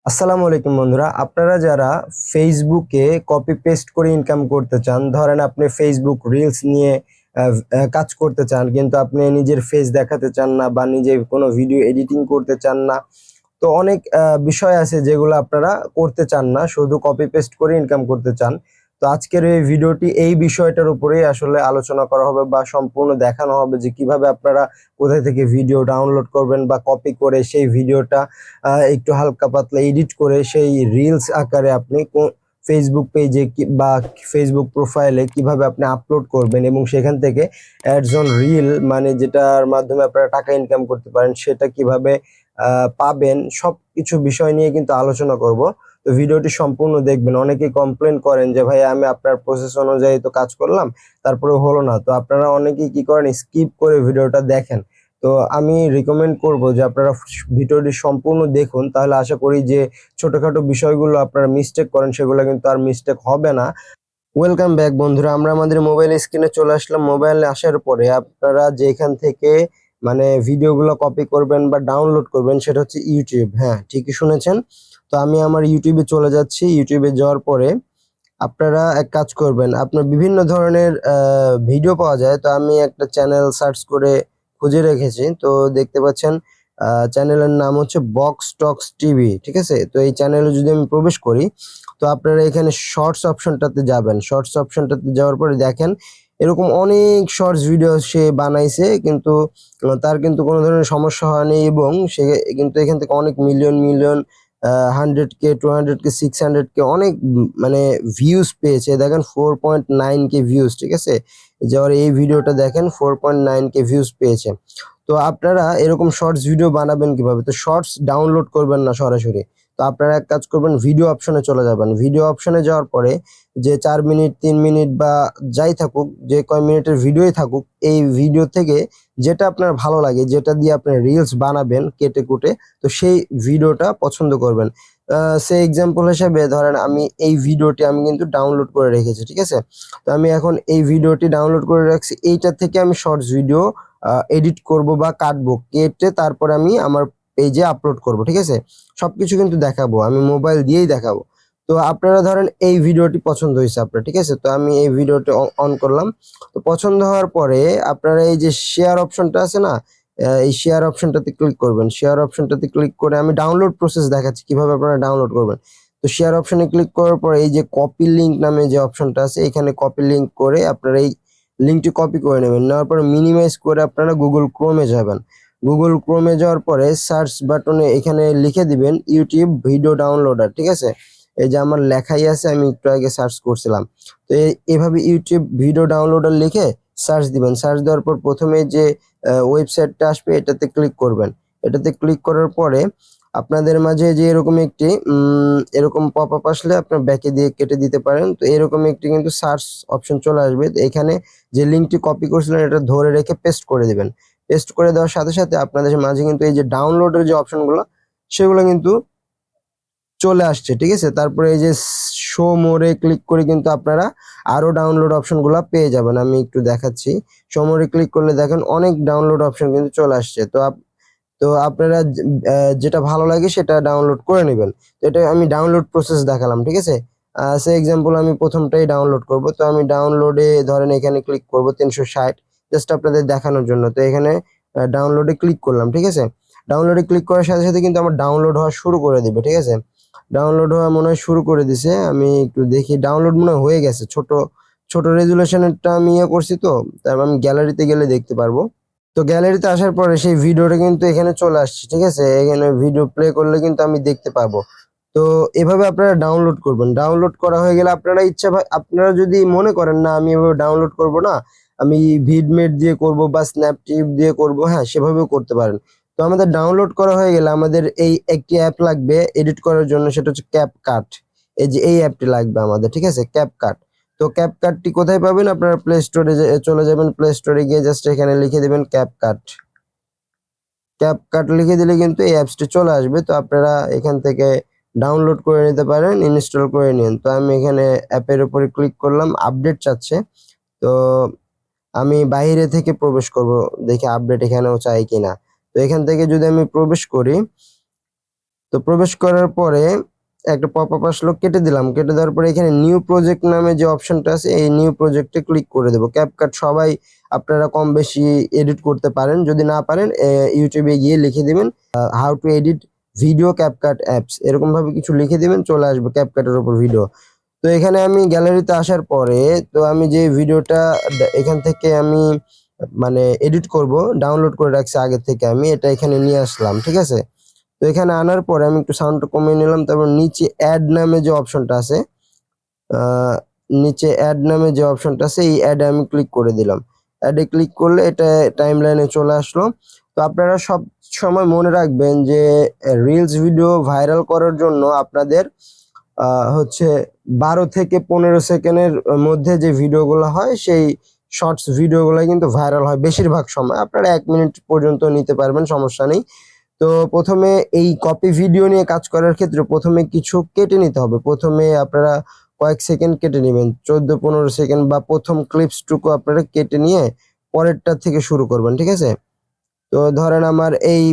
আসসালামু আলাইকুম বন্ধুরা, আপনারা যারা ফেসবুকে কপি পেস্ট করে ইনকাম করতে চান, ধরেন আপনি ফেসবুক রিলস নিয়ে কাজ করতে চান, কিন্তু আপনি নিজের ফেস দেখাতে চান না বা নিজে কোনো ভিডিও এডিটিং করতে চান না। তো অনেক বিষয় আছে যেগুলো আপনারা করতে চান না, শুধু কপি পেস্ট করে ইনকাম করতে চান। তো আজকের এই ভিডিওটি এই বিষয়টার উপরেই আসলে আলোচনা করা হবে বা সম্পূর্ণ দেখানো হবে যে কিভাবে আপনারা কোথায় থেকে ভিডিও ডাউনলোড করবেন বা কপি করে সেই ভিডিওটা একটু হালকা পাতলা এডিট করে সেই রিলস আকারে আপনি ফেসবুক পেজে বা ফেসবুক প্রোফাইলে কিভাবে আপনি আপলোড করবেন এবং সেখান থেকে অ্যাডস অন রিল মানে যেটার মাধ্যমে আপনারা টাকা ইনকাম করতে পারেন সেটা কিভাবে পাবেন, সবকিছু বিষয় নিয়ে কিন্তু আলোচনা করব। তো ভিডিওটি সম্পূর্ণ দেখবেন। অনেকেই কমপ্লেন করেন যে ভাই আমি আপনার প্রসেস অনুযায়ী তো কাজ করলাম, তারপরে হলো না। তো আপনারা অনেকেই কি করেন, স্কিপ করে ভিডিওটা দেখেন। তো আমি রিকমেন্ড করব যে আপনারা ভিডিওটি সম্পূর্ণ দেখুন, তাহলে আশা করি যে ছোটখাটো বিষয়গুলো আপনারা মিস্টেক করেন সেগুলো কিন্তু আর মিস্টেক হবে না। ওয়েলকাম ব্যাক বন্ধুরা, আমরা আমাদের মোবাইল স্ক্রিনে চলে আসলাম। মোবাইলে আসার পরে আপনারা যেখান থেকে মানে ভিডিওগুলো কপি করবেন বা ডাউনলোড করবেন সেটা হচ্ছে ইউটিউব। হ্যাঁ, ঠিকই শুনেছেন। তো আমি আমার ইউটিউবে চলে যাচ্ছি। ইউটিউবে যাওয়ার পরে আপনারা এক কাজ করবেন, আপনার বিভিন্ন ধরনের ভিডিও পাওয়া যায়। তো আমি একটা চ্যানেল সার্চ করে খুঁজে রেখেছি। তো দেখতে পাচ্ছেন চ্যানেলের নাম হচ্ছে বক্স টক্স টিভি। ঠিক আছে, তো এই চ্যানেলে যদি আমি প্রবেশ করি, তো আপনারা এখানে শর্টস অপশনটাতে যাবেন। শর্টস অপশনটাতে যাওয়ার পরে দেখেন এরকম অনেক শর্টস ভিডিও সে বানাইছে, কিন্তু তার কিন্তু কোনো ধরনের সমস্যা হয়নি এবং সে কিন্তু এখান থেকে অনেক million million 100K 200K 600K অনেক মানে ভিউজ পেয়েছে। দেখেন 4.9K ভিউজ। ঠিক আছে, যাওয়ার এই ভিডিওটা দেখেন 4.9K ভিউজ পেয়েছে। তো আপনারা এরকম শর্টস ভিডিও বানাবেন কিভাবে? তো শর্টস ডাউনলোড করবেন না সরাসরি। তো আপনারা এক কাজ করবেন, ভিডিও অপশনে চলে যাবেন। ভিডিও অপশনে যাওয়ার পরে যে 4 মিনিট 3 মিনিট বা যাই থাকুক, যে কয় মিনিটের ভিডিওই থাকুক, এই ভিডিও থেকে যেটা আপনার ভালো লাগে, যেটা দিয়ে আপনি রিলস বানাবেন কেটে কুটে, তো সেই ভিডিওটা পছন্দ করবেন। সে এক্সাম্পল হিসেবে ধরেন আমি এই ভিডিওটি আমি কিন্তু ডাউনলোড করে রেখেছি। ঠিক আছে, তো আমি এখন এই ভিডিওটি ডাউনলোড করে রাখছি। এইটা থেকে আমি শর্টস ভিডিও এডিট করব বা কাটবো, কেটে তারপর আমি আমার পেজে আপলোড করব। ঠিক আছে, সবকিছু কিন্তু দেখাবো, আমি মোবাইল দিয়েই দেখাবো। তো আপনারা ধরেন এই ভিডিওটি পছন্দ হয়েছে আপনার, ঠিক আছে, তো আমি এই ভিডিওটি অন করলাম। তো পছন্দ হওয়ার পরে আপনারা এই যে শেয়ার অপশনটা আছে না, এই শেয়ার অপশনটাতে ক্লিক করবেন। শেয়ার অপশনটাতে ক্লিক করে আমি ডাউনলোড প্রসেস দেখাচ্ছি কিভাবে আপনারা ডাউনলোড করবেন। তো শেয়ার অপশনে ক্লিক করার পর এই যে কপি লিংক নামে যে অপশনটা আছে, এখানে কপি লিংক করে আপনারা এই লিংকটি কপি করে নেবেন। নেওয়ার পরে মিনিমাইজ করে আপনারা গুগল ক্রোমে যাবেন। গুগল ক্রোমে যাওয়ার পরে সার্চ বাটনে এখানে লিখে দিবেন ইউটিউব ভিডিও ডাউনলোডার। ঠিক আছে, এই যে আমার লেখাই আছে, আমি একটু আগে সার্চ করছিলাম। তো এভাবে ইউটিউব ভিডিও ডাউনলোডার লিখে সার্চ দিবেন। সার্চ দেওয়ার পর প্রথমে যে ওয়েবসাইটটা আসবে এটাতে ক্লিক করবেন। এটাতে ক্লিক করার পরে আপনাদের মাঝে যে এরকম একটি এরকম পপ আপ আসলে আপনার ব্যাকে দিয়ে কেটে দিতে পারেন। তো এরকম একটি কিন্তু সার্চ অপশন চলে আসবে। তো এখানে যে লিঙ্কটি কপি করছিলেন এটা ধরে রেখে পেস্ট করে দিবেন। পেস্ট করে দেওয়ার সাথে সাথে আপনাদের মাঝে কিন্তু এই যে ডাউনলোডের যে অপশনগুলো সেগুলো কিন্তু চলে আসছে। ঠিক আছে, তারপরে এই যে শো মোরে ক্লিক করে কিন্তু আপনারা আরো ডাউনলোড অপশনগুলো পেয়ে যাবেন। আমি একটু দেখাচ্ছি। শো মোরে ক্লিক করলে দেখেন অনেক ডাউনলোড অপশন কিন্তু চলে আসছে। তো আপনারা যেটা ভালো লাগে সেটা ডাউনলোড করে নেবেন। তো এটা আমি ডাউনলোড প্রসেস দেখালাম। ঠিক আছে, সে এক্সাম্পল আমি প্রথমটাই ডাউনলোড করব। তো আমি ডাউনলোডে ধরেন এখানে ক্লিক করব 360, জাস্ট আপনাদের দেখানোর জন্য। তো এখানে ডাউনলোডে ক্লিক করলাম। ঠিক আছে, ডাউনলোডে ক্লিক করার সাথে সাথে কিন্তু আমার ডাউনলোড হওয়া শুরু করে দিবে। ঠিক আছে, ডাউনলোড হওয়া মনে হয় শুরু করে দিছে। আমি একটু দেখি, ডাউনলোড মনে হয় হয়ে গেছে। ছোট ছোট রেজুলেশনেরটা আমি ইয়ে করছি। তো তারপর আমি গ্যালারিতে গেলে দেখতে পারবো। তো গ্যালারিতে আসার পরে সেই ভিডিওটা কিন্তু এখানে চলে আসছে। ঠিক আছে, এখানে ভিডিও প্লে করলে কিন্তু আমি দেখতে পাবো। তো এভাবে আপনারা ডাউনলোড করবেন। ডাউনলোড করা হয়ে গেলে আপনারা আপনারা যদি মনে করেন না আমি এভাবে ডাউনলোড করব না, আমি ভিডমেট দিয়ে করব বা স্ন্যাপটিপ দিয়ে করব, হ্যাঁ সেভাবেও করতে পারেন। তো আমাদের ডাউনলোড করা হয়ে গেলে আমাদের এই একটি অ্যাপ লাগবে এডিট করার জন্য, সেটা হচ্ছে ক্যাপকাট। এই যে এই অ্যাপটি লাগবে আমাদের। ঠিক আছে, ক্যাপকাট। তো ক্যাপকাটটি কোথায় পাবেন? আপনারা প্লে স্টোরে চলে যাবেন। প্লে স্টোরে গিয়ে জাস্ট এখানে লিখে দিবেন ক্যাপকাট। ক্যাপকাট লিখে দিলে কিন্তু এই অ্যাপসটি চলে আসবে। তো আপনারা এখান থেকে ডাউনলোড করে নিতে পারেন, ইনস্টল করে নিন। তো আমি এখানে অ্যাপের উপরে ক্লিক করলাম, আপডেট চাচ্ছে। তো আমি বাইরে থেকে প্রবেশ করব, দেখি আপডেট এখানেও চাই কিনা। তো এখান থেকে যদি আমি প্রবেশ করি, তো প্রবেশ করার পরে একটা পপআপ আসলো, কেটে দিলাম। কেটে দেওয়ার পরে এখানে নিউ প্রজেক্ট নামে যে অপশনটা আছে এই নিউ প্রজেক্টে ক্লিক করে দেবো। ক্যাপকাট সবাই আপনারা কম বেশি এডিট করতে পারেন, যদি না পারেন ইউটিউবে গিয়ে লিখে দিবেন how to edit video CapCut apps, এরকম ভাবে কিছু লিখে দিবেন, চলে আসবে ক্যাপকাটের উপর ভিডিও। তো এখানে আমি গ্যালারিতে আসার পরে তো আমি যে ভিডিওটা এখান থেকে আমি মানে এডিট করব, ডাউনলোড করে রাখছি আগে থেকে, আমি এটা এখানে নিয়ে আসলাম, ঠিক আছে। তো এখানে আনার পরে আমি একটু সাউন্ডটা কমিয়ে নিলাম। তারপর নিচে অ্যাড নামে যে অপশনটা আছে, আহ, নিচে অ্যাড নামে যে অপশনটা আছে এই অ্যাডে আমি ক্লিক করে দিলাম। অ্যাডে ক্লিক করলে এটা টাইম লাইনে চলে আসলো। তো আপনারা সব সময় মনে রাখবেন যে রিলস ভিডিও ভাইরাল করার জন্য আপনাদের হচ্ছে 12 থেকে 15 সেকেন্ডের মধ্যে যে ভিডিওগুলো হয় সেই শর্টস ভিডিওগুলো কিন্তু ভাইরাল হয় বেশিরভাগ সময়। আপনারা 1 মিনিট পর্যন্ত নিতে পারবেন, সমস্যা নেই। তো প্রথমে এই কপি ভিডিও নিয়ে কাজ করার ক্ষেত্রে প্রথমে কিছু কেটে নিতে হবে। প্রথমে আপনারা কয়েক সেকেন্ড কেটে নেবেন, 14-15 সেকেন্ড, বা প্রথম ক্লিপসটুকু আপনারা কেটে নিয়ে পরেরটা থেকে শুরু করবেন, ঠিক আছে। তো ধরেন আমার এই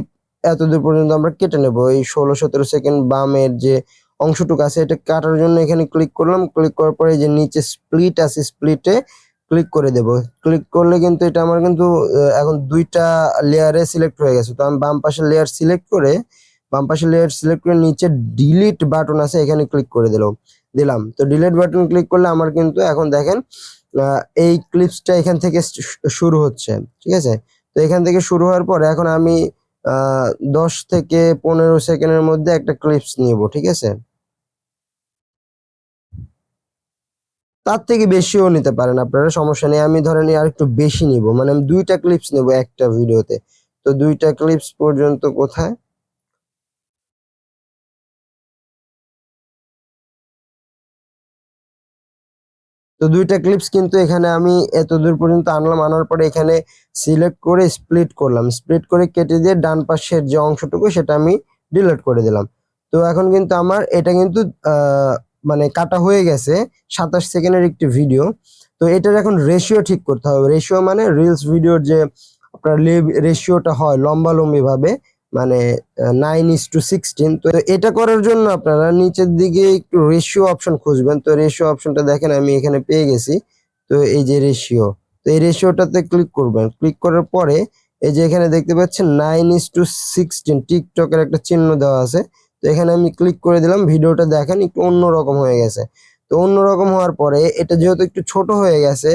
এতদূর পর্যন্ত আমরা কেটে নেব, এই 16-17 সেকেন্ড বামের যে অংশটুকু আছে এটা কাটার জন্য এখানে ক্লিক করলাম। ক্লিক করার পরে যে নিচে স্প্লিট আছে স্প্লিটে ক্লিক করে দেব। ক্লিক করলে কিন্তু এটা আমার কিন্তু এখন দুইটা লেয়ারে সিলেক্ট হয়ে গেছে। তো আমি বাম পাশের লেয়ার সিলেক্ট করে নিচে ডিলিট বাটন আছে এখানে ক্লিক করে দিলাম। তো ডিলিট বাটন ক্লিক করলে আমার কিন্তু এখন দেখেন এই ক্লিপসটা এখান থেকে শুরু হচ্ছে, ঠিক আছে। তো এখান থেকে শুরু হওয়ার পরে এখন আমি 10 থেকে 15 সেকেন্ডের মধ্যে একটা ক্লিপস নিব, ঠিক আছে। তার থেকে বেশিও নিতে পারেন আপনারা, সমস্যা নেই। আমি ধরেন আর একটু বেশি নিব, মানে আমি 2টা ক্লিপস নেব একটা ভিডিওতে। তো 2টা ক্লিপস পর্যন্ত কোথায়, তো 2টা ক্লিপস কিন্তু এখানে আমি এত দূর পর্যন্ত আনলাম। আনার পরে এখানে সিলেক্ট করে স্প্লিট করলাম, স্প্লিট করে কেটে দিয়ে ডান পাশের যে অংশটুকু সেটা আমি ডিলিট করে দিলাম। তো এখন কিন্তু আমার এটা কিন্তু মানে কাটা হয়ে গেছে 27 সেকেন্ডের একটি ভিডিও। তো এটার এখন রেশিও ঠিক করতে হবে। রেশিও মানে রিলস ভিডিওর যে আপনার রেশিওটা হয় লম্বালম্বি ভাবে, মানে 9:16। তো এটা করার জন্য আপনারা নিচের দিকে একটু রেশিও অপশন খুঁজবেন। তো রেশিও অপশনটা দেখেন আমি এখানে পেয়ে গেছি। তো এই যে রেশিও, তো এই রেশিওটাতে ক্লিক করবেন। ক্লিক করার পরে এই যে এখানে দেখতে পাচ্ছেন 9:16 টিকটকের একটা চিহ্ন দেওয়া আছে। তো এখানে আমি ক্লিক করে দিলাম। ভিডিওটা দেখেন একটু অন্যরকম হয়ে গেছে। তো অন্যরকম হওয়ার পরে এটা যেহেতু একটু ছোট হয়ে গেছে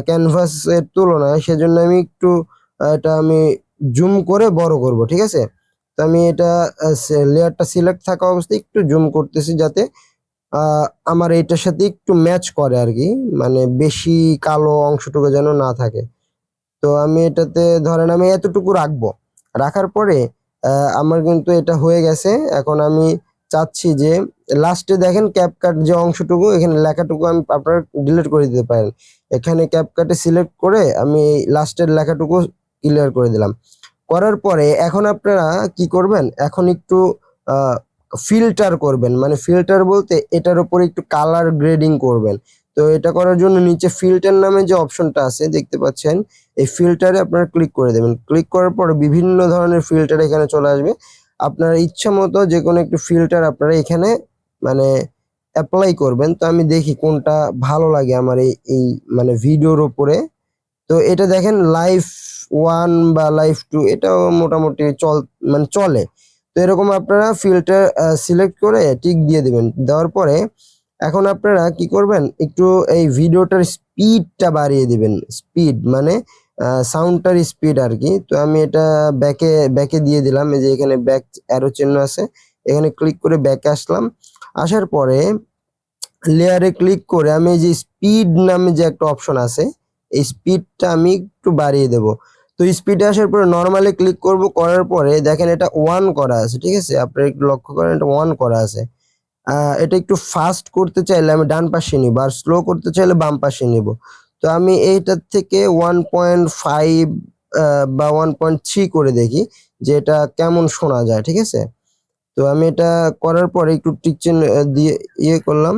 ক্যানভাসের তুলনায়, সেজন্য আমি একটু এটা আমি জুম করে বড় করব, ঠিক আছে। তো আমি এটা লেয়ারটা সিলেক্ট থাকা অবস্থায় একটু জুম করতেছি যাতে আমার এটার সাথে একটু ম্যাচ করে আর কি, মানে বেশি কালো অংশটুকু যেন না থাকে। তো আমি এটাতে ধরেন আমি এতটুকু রাখবো। রাখার পরে আমার কিন্তু এটা হয়ে গেছে। এখন আমি চাচ্ছি যে লাস্টে দেখেন ক্যাপকাট যে অংশটুকু এখানে লেখাটুকু আমি আপনারা ডিলিট করে দিতে পারেন। এখানে ক্যাপকাটে সিলেক্ট করে আমি লাস্টের লেখাটুকু ক্লিয়ার করে দিলাম। করার পরে এখন আপনারা কি করবেন, এখন একটু ফিল্টার করবেন, মানে ফিল্টার বলতে এটার উপরে একটু কালার গ্রেডিং করবেন। তো এটা করার জন্য নিচে ফিল্টার নামে যে অপশনটা আছে দেখতে পাচ্ছেন, এই ফিল্টারে আপনারা ক্লিক করে দেবেন। ক্লিক করার পরে বিভিন্ন ধরনের ফিল্টার এখানে চলে আসবে। আপনার ইচ্ছা মতো যে কোনো একটু ফিল্টার আপনারা এখানে মানে অ্যাপ্লাই করবেন। তো আমি দেখি কোনটা ভালো লাগে আমার এই মানে ভিডিওর উপরে। তো এটা দেখেন লাইফ 1 বা লাইফ 2 এটাও মোটামুটি মানে চলে। তো এরকম আপনারা ফিল্টার সিলেক্ট করে টিক দিয়ে দিবেন। দেওয়ার পরে এখন আপনারা কি করবেন, একটু এই ভিডিওটার স্পিডটা বাড়িয়ে দিবেন। স্পিড মানে সাউন্ডটার স্পিড আর কি। তো আমি এটা ব্যাকে ব্যাকে দিয়ে দিলাম। এই যে এখানে ব্যাক অ্যারো চিহ্ন আছে, এখানে ক্লিক করে ব্যাকে আসলাম। আসার পরে লেয়ারে ক্লিক করে আমি এই যে স্পিড নামে যে একটা অপশন আছে এই স্পিডটা আমি একটু বাড়িয়ে দেব। তো স্পিডে আসার পরে নর্মালি ক্লিক করব। করার পরে দেখেন এটা 1 করা আছে, ঠিক আছে। আপনারা একটু লক্ষ্য করেন এটা 1 করা আছে। এটা একটু ফাস্ট করতে চাইলে আমি ডান পাশে নিব, আর স্লো করতে চাইলে বাম পাশে নিব। তো আমি এইটার থেকে 1.5 বা 1.3 করে দেখি যে এটা কেমন শোনা যায়, ঠিক আছে। তো আমি এটা করার পরে একটু টিক চিহ্ন দিয়ে করলাম।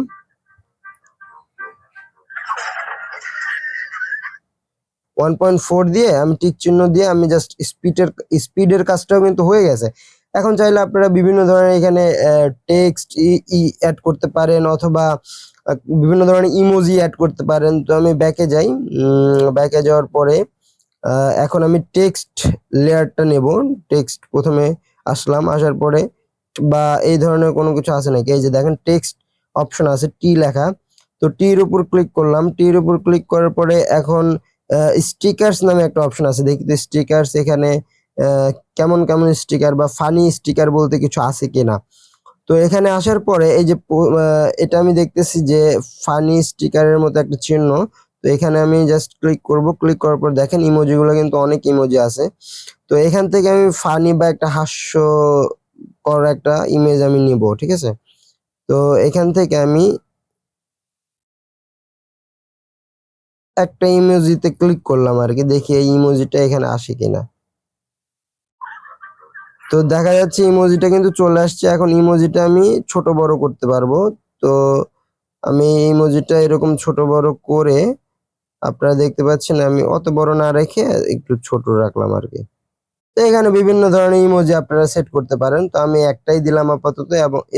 1.4 দিয়ে আমি টিক চিহ্ন দিয়ে আমি জাস্ট স্পিডের কাজটাও কিন্তু হয়ে গেছে। এখন চাইলে আপনারা বিভিন্ন ধরনের এখানে টেক্সট অ্যাড করতে পারেন, অথবা বিভিন্ন ধরনের ইমোজি অ্যাড করতে পারেন। তো আমি ব্যাকে যাই, ব্যাকে যাওয়ার পরে এখন আমি টেক্সট লেয়ারটা নেব। টেক্সট প্রথমে আসলাম, আসার পরে বা এই ধরনের কোনো কিছু আছে নাকি, এই যে দেখেন টেক্সট অপশন আছে, টি লেখা। তো টির উপর ক্লিক করলাম, টির উপর ক্লিক করার পরে এখন স্টিকার্স নামে একটা অপশন আছে, দেখি তো স্টিকার্স এখানে কেমন কেমন স্টিকার বা ফানি স্টিকার বলতে কিছু আছে কিনা। তো এখানে আসার পরে এই যে এটা আমি দেখতেছি যে ফানি স্টিকারের মতো একটা চিহ্ন। তো এখানে আমি জাস্ট ক্লিক করব, ক্লিক করার পর দেখেন ইমোজিগুলো কিন্তু অনেক ইমোজি আছে। তো এখান থেকে আমি ফানি বা একটা হাস্যকর একটা ইমেজ আমি নিব, ঠিক আছে। তো এখান থেকে আমি একটা ইমোজিতে ক্লিক করলাম আর কি, দেখি এই ইমোজিটা এখানে আসে কিনা। তো দেখা যাচ্ছে ইমোজিটা কিন্তু চলে আসছে। এখন ইমোজিটা আমি ছোট বড় করতে পারবো। তো আমি ইমোজিটা এরকম ছোট বড় করে, আপনারা দেখতে পাচ্ছেন আমি অত বড় না রেখে একটু ছোট রাখলাম আর কি। তো এখানে বিভিন্ন ধরনের ইমোজি আপনারা সেট করতে পারেন। তো আমি একটাই দিলাম আপাতত,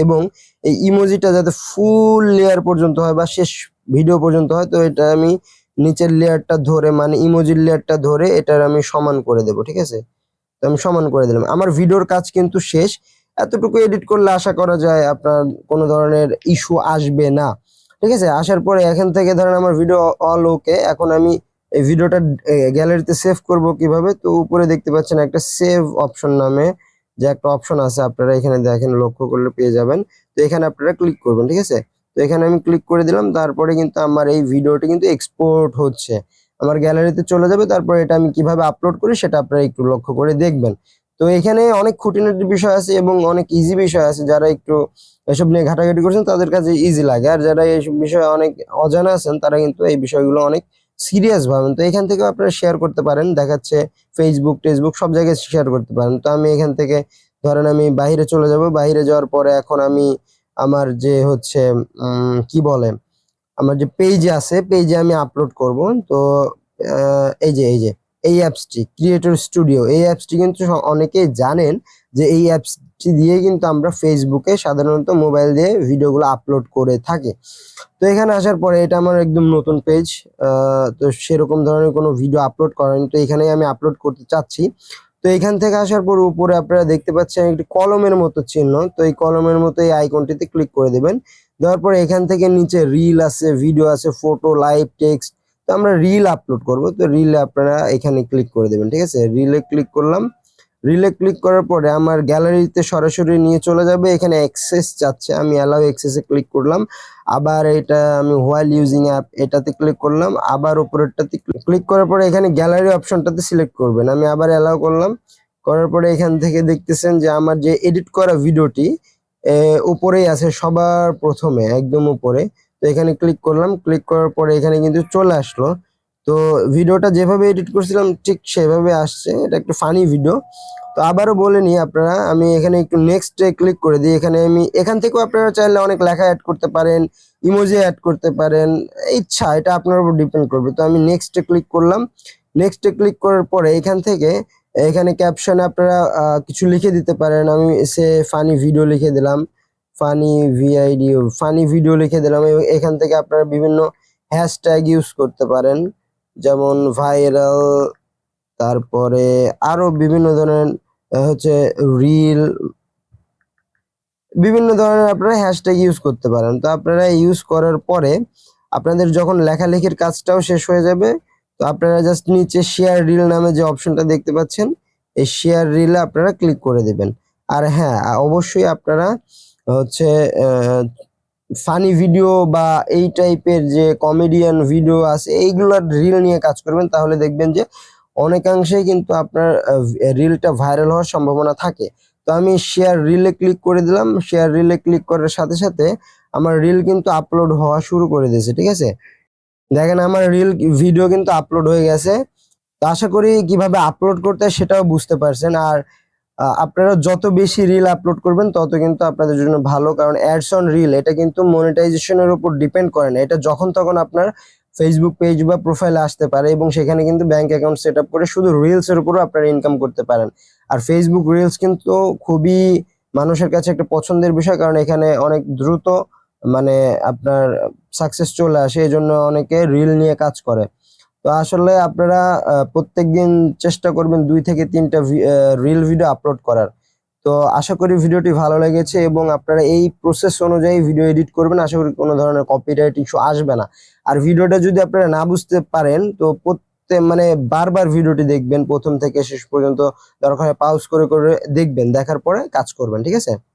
এবং এই ইমোজিটা যাতে ফুল লেয়ার পর্যন্ত হয় বা শেষ ভিডিও পর্যন্ত হয়, তো এটা আমি নিচের লেয়ারটা ধরে, মানে ইমোজির লেয়ারটা ধরে এটার আমি সমান করে দেব, ঠিক আছে। তো আমি সমান করে দিলাম। আমার ভিডিওর কাজ কিন্তু শেষ। এতটুকু এডিট করলে আশা করা যায় আপনার কোনো ধরনের ইস্যু আসবে না, ঠিক আছে। আসার পরে এখান থেকে ধরেন আমার ভিডিও অল ওকে। এখন আমি এই ভিডিওটা গ্যালারিতে সেভ করব কিভাবে, তো উপরে দেখতে পাচ্ছেন একটা সেভ অপশন নামে যে একটা অপশন আছে, আপনারা এখানে দেখেন, লক্ষ্য করলে পেয়ে যাবেন। তো এখানে আপনারা ক্লিক করবেন, ঠিক আছে। তো এখানে আমি ক্লিক করে দিলাম, তারপরে কিন্তু আমার এই ভিডিওটি কিন্তু এক্সপোর্ট হচ্ছে, আমার গ্যালারিতে চলে যাবে। তারপর এটা আমি কিভাবে আপলোড করি সেটা আপনারা একটু লক্ষ্য করে দেখবেন। তো এখানে অনেক খুঁটিনাটি বিষয় আছে এবং অনেক ইজি বিষয় আছে, যারা একটু এসব নিয়ে ঘাটাঘাটি করছেন তাদের কাছে ইজি লাগে, আর যারা এইসব বিষয়ে অনেক অজানা আছেন তারা কিন্তু এই বিষয়গুলো অনেক সিরিয়াস ভাবেন। তো এখান থেকেও আপনারা শেয়ার করতে পারেন, দেখাচ্ছে ফেসবুক টেসবুক সব জায়গায় শেয়ার করতে পারেন। তো আমি এখান থেকে ধরেন আমি বাইরে চলে যাব, বাইরে যাওয়ার পরে এখন আমি আমার যে হচ্ছে কি বলে, আমার যে পেজে আছে, পেজে আমি আপলোড করব। তো এই যে এই অ্যাপসটি ক্রিয়েটর স্টুডিও, এই অ্যাপসটি কিন্তু অনেকেই জানেন যে এই অ্যাপসটি দিয়ে কিন্তু আমরা ফেসবুকে সাধারণত মোবাইল দিয়ে ভিডিওগুলো আপলোড করে থাকি। তো এখানে আসার পরে এটা আমার একদম নতুন পেজ, তো সেরকম ধরনের কোনো ভিডিও আপলোড করেনি, তো এখানেই আমি আপলোড করতে চাচ্ছি। তো এখান থেকে আসার পর উপরে আপনারা দেখতে পাচ্ছেন একটি কলমের মতো চিহ্ন, তো এই কলমের মতো এই আইকনটিতে ক্লিক করে দেবেন। দেওয়ার পরে এখান থেকে নিচে রিল আছে, ভিডিও আছে, ফটো, লাইভ, টেক্সট। তো আমরা রিল আপলোড করব, তো রিলে আপনারা এখানে ক্লিক করে দেবেন, ঠিক আছে। রিলে ক্লিক করলাম, রিলে ক্লিক করার পরে আমার গ্যালারিতে সরাসরি নিয়ে চলে যাবে। এখানে অ্যাক্সেস চাচ্ছে, আমি অ্যালাউ অ্যাক্সেসে ক্লিক করলাম। আবার এটা আমি হোয়াইল ইউজিং অ্যাপ এটাতে ক্লিক করলাম, আবার উপরেরটাতে ক্লিক করার পরে এখানে গ্যালারি অপশনটাতে সিলেক্ট করবেন। আমি আবার অ্যালাউ করলাম, করার পরে এখান থেকে দেখতেছেন যে আমার যে এডিট করা ভিডিওটি উপরেই আছে, সবার প্রথমে একদম উপরে। তো এখানে ক্লিক করলাম, ক্লিক করার পরে এখানে কিন্তু চলে আসলো। তো ভিডিওটা যেভাবে এডিট করছিলাম ঠিক সেভাবে আসছে, এটা একটু ফানি ভিডিও। তো আবারও বলে নিই আপনারা, আমি এখানে একটু নেক্সটে ক্লিক করে দিই। এখানে আমি এখান থেকেও আপনারা চাইলে অনেক লেখা অ্যাড করতে পারেন, ইমোজি অ্যাড করতে পারেন, ইচ্ছা এটা আপনার উপর ডিপেন্ড করবে। তো আমি নেক্সটে ক্লিক করলাম, নেক্সটে ক্লিক করার পরে এখান থেকে এখানে ক্যাপশনে আপনারা কিছু লিখে দিতে পারেন। আমি সে ফানি ভিডিও লিখে দিলাম, ফানি ভিডিও লিখে দিলাম, এবং এখান থেকে আপনারা বিভিন্ন হ্যাশট্যাগ ইউজ করতে পারেন, যেমন ভাইরাল, তারপরে আরো বিভিন্ন ধরনের হচ্ছে রিল, বিভিন্ন ধরনের আপনারা হ্যাশট্যাগ ইউজ করতে পারেন। তো আপনারা ইউজ করার পরে আপনাদের যখন লেখালেখির কাজটাও শেষ হয়ে যাবে, তো আপনারা জাস্ট নিচে শেয়ার রিল নামে যে অপশনটা দেখতে পাচ্ছেন, এই শেয়ার রিলে আপনারা ক্লিক করে দেবেন। আর হ্যাঁ, অবশ্যই আপনারা হচ্ছে ফানি ভিডিও বা এই টাইপের যে কমেডিয়ান ভিডিও আছে এইগুলোর রিল নিয়ে কাজ করবেন, তাহলে দেখবেন যে অনেকাংশেই কিন্তু আপনার রিলটা ভাইরাল হওয়ার সম্ভাবনা থাকে। তো আমি শেয়ার রিলে ক্লিক করে দিলাম, শেয়ার রিলে ক্লিক করার সাথে সাথে আমার রিল কিন্তু আপলোড হওয়া শুরু করে দিয়েছে, ঠিক আছে। দেখেন আমার রিল ভিডিও কিন্তু আপলোড হয়ে গেছে। তো আশা করি কিভাবে আপলোড করতে হয় সেটাও বুঝতে পারছেন। আর আপনারা যত বেশি রিল আপলোড করবেন তত কিন্তু আপনাদের জন্য ভালো, কারণ অ্যাডস অন রিল এটা কিন্তু মনিটাইজেশনের উপর ডিপেন্ড করে না, এটা যখন তখন আপনার ফেসবুক পেজ বা প্রোফাইলে আসতে পারে এবং সেখানে কিন্তু ব্যাংক অ্যাকাউন্ট সেট আপ করে শুধু রিলস এর উপরও আপনারা ইনকাম করতে পারেন। আর ফেসবুক রিলস কিন্তু খুবই মানুষের কাছে একটা পছন্দের বিষয়, কারণ এখানে অনেক দ্রুত মানে আপনার সাকসেস চলে আসে, এই জন্য অনেকে রিল নিয়ে কাজ করে। তো আসলে আপনারা প্রত্যেকদিন চেষ্টা করবেন 2 থেকে 3টা রিল ভিডিও আপলোড করার। তো আশা করি ভিডিওটি ভালো লেগেছে এবং আপনারা এই প্রসেস অনুযায়ী ভিডিও এডিট করবেন, আশা করি কোনো ধরনের কপিরাইট ইস্যু আসবে না। আর ভিডিওটা যদি আপনারা না বুঝতে পারেন তো মানে বারবার ভিডিওটি দেখবেন প্রথম থেকে শেষ পর্যন্ত, দরকার হয় পাউজ করে করে দেখবেন, দেখার পরে কাজ করবেন, ঠিক আছে?